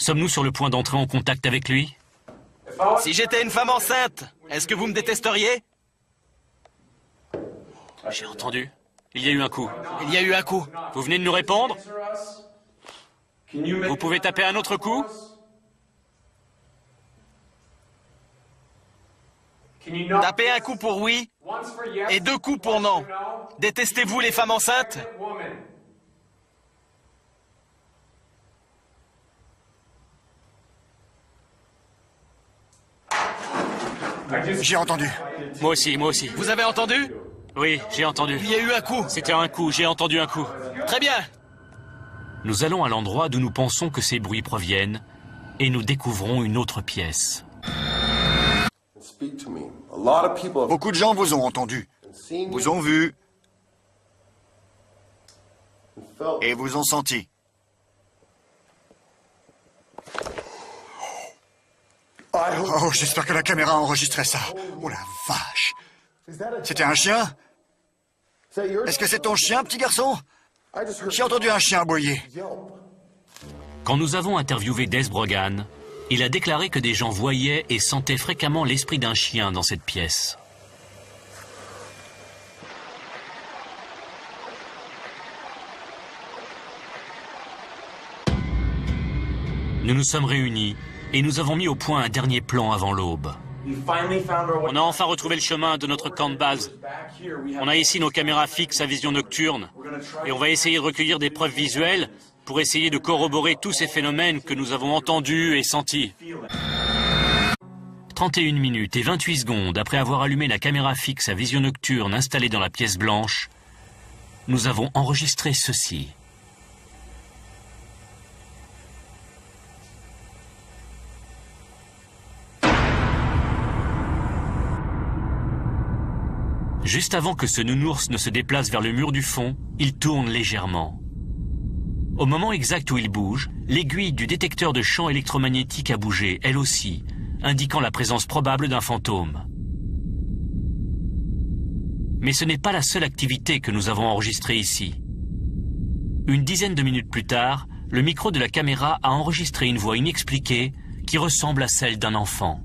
Sommes-nous sur le point d'entrer en contact avec lui? Si j'étais une femme enceinte, est-ce que vous me détesteriez? J'ai entendu. Il y a eu un coup. Il y a eu un coup. Vous venez de nous répondre? Vous pouvez taper un autre coup? Tapez un coup pour oui et 2 coups pour non. Détestez-vous les femmes enceintes? J'ai entendu. Moi aussi, moi aussi. Vous avez entendu? Oui, j'ai entendu. Il y a eu un coup. C'était un coup, j'ai entendu un coup. Très bien. Nous allons à l'endroit d'où nous pensons que ces bruits proviennent et nous découvrons une autre pièce. Beaucoup de gens vous ont entendu, vous ont vu et vous ont senti. Oh, j'espère que la caméra a enregistré ça. Oh la vache. C'était un chien? Est-ce que c'est ton chien, petit garçon? J'ai entendu un chien aboyer. Quand nous avons interviewé Des Brogan, il a déclaré que des gens voyaient et sentaient fréquemment l'esprit d'un chien dans cette pièce. Nous nous sommes réunis et nous avons mis au point un dernier plan avant l'aube. On a enfin retrouvé le chemin de notre camp de base. On a ici nos caméras fixes à vision nocturne et on va essayer de recueillir des preuves visuelles pour essayer de corroborer tous ces phénomènes que nous avons entendus et sentis. 31 minutes et 28 secondes après avoir allumé la caméra fixe à vision nocturne installée dans la pièce blanche, nous avons enregistré ceci. Juste avant que ce nounours ne se déplace vers le mur du fond, il tourne légèrement. Au moment exact où il bouge, l'aiguille du détecteur de champs électromagnétiques a bougé, elle aussi, indiquant la présence probable d'un fantôme. Mais ce n'est pas la seule activité que nous avons enregistrée ici. Une dizaine de minutes plus tard, le micro de la caméra a enregistré une voix inexpliquée qui ressemble à celle d'un enfant.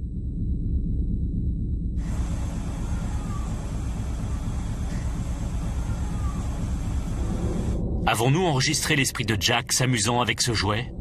Avons-nous enregistré l'esprit de Jack s'amusant avec ce jouet?